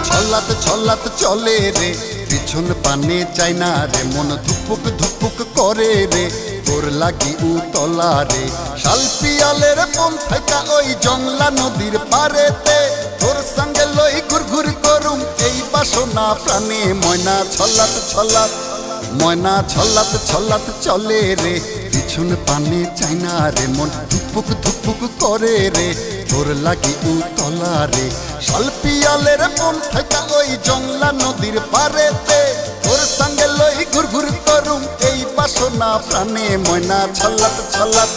ছল্লাত ছল্লাত চলে রে, পিছন পানে চাই না রে, মন ধুপুক ধুপুক করে রে, তোর লাগি উতলা রে। শালপিয়ালের পন থাকা ওই জংলা নদীর পারেতে, তোর সঙ্গে লই ঘুর ঘুর করুম এই বাসনা প্রাণে। ময়না ছল্লাত ছল্লাত, ময়না ছল্লাত ছল্লাত চলে রে, পিছন পানে চাই না রে, মন ধুপুক ধুপুক করে রে, তোর লাগি উতলা রে। শালপিয়ালের পন থাকা ওই জংলা নদীর পারেতে, তোর সঙ্গে লই ঘুর ঘুর করুম এই বাসনা প্রাণে। ময়না ছল্লাত ছল্লাত।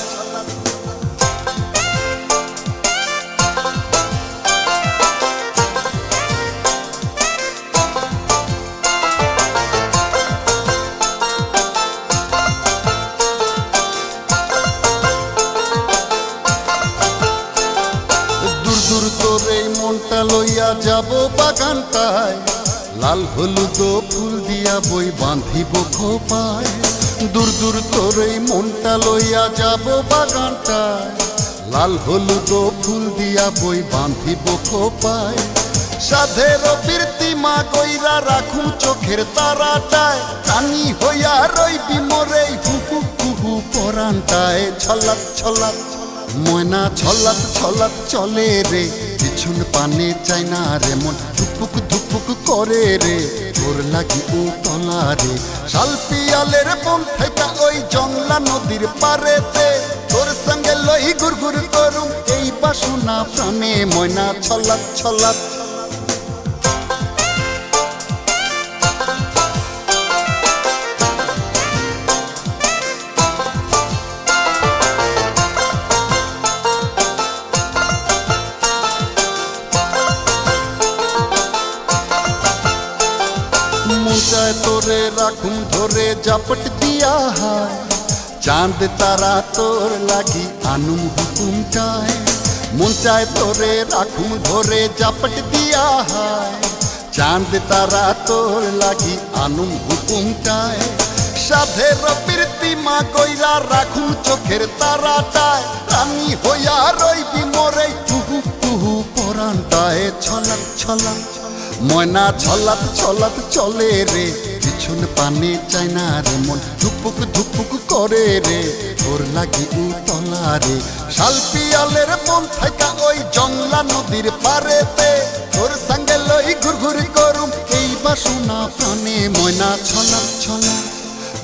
দূর দূর তোর এই মনটা লইয়া যাব বাগানটায়, লাল হলুদ ফুল দিয়া বই বাঁধিব খোপায়। দূর দূর তোর এই মনটা লইয়া যাব বাগানটায়, লাল হলুদ ফুল দিয়া বই বাঁধিব খোপায়। সাধের বীরতিমা কইরা রাখুম চোখের তারাটায়, কানি হইয়া রইবি মোরে হুহু হুহু পরানটায়। ছল্লাত ছল্লাত, ময়না ছল্লাত ছল্লাত চলে রে, পিছন পানে চাই না রে, মন ধুপুক ধুপুক করে রে, তোর লাগি উতলা রে। শালপিয়ালের বন থাকা ওই জংলা নদীর পারেতে, তোর সঙ্গে লই ঘুর ঘুর করুম এই বাসনা প্রাণে। ময়না ছল্লাত ছল্লাত। মন চায় তোরে রাখুম ধরে জাপট দিয়া হায়, চাঁদ তারা তোর লাগি আনুম হুকুমটায়। মন চায় তোরে রাখুম ধরে জাপট দিয়া হায়, চাঁদ তারা তোর লাগি আনুম হুকুমটায়। সাধের বীরতিমা কইরা রাখুম চোখের তারাটায়, রানী হইয়া রইবি মোরে কুহু কুহু পরানটায়। ছল্লাত ছল্লাত, ময়না ছল্লাত ছল্লাত চলে রে, পিছন পানে চাই না রে, মন ধুপুক ধুপুক করে রে, তোর লাগি উতলা রে। শালপিয়ালের বন থাকা ওই জংলা নদীর পারেতে, তোর সঙ্গে লই ঘুর ঘুর করুম এই বাসনা প্রাণে। ময়না ছল্লাত ছল্লাত,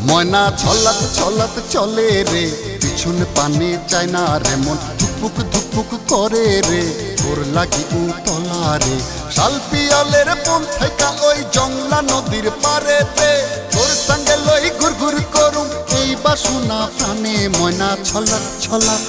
ময়না ছল্লাত ছল্লাত চলে রে, পিছন পানে চাই না রে, মন ধুপুক ধুপুক করে রে, তোর লাগি উতলা রে। শালপিয়ালের বন থাকা ওই জংলা নদীর পারেতে, তোর সঙ্গে লই ঘুর ঘুর করুম এই বাসনা প্রাণে। ময়না ছল্লাত ছল্লাত।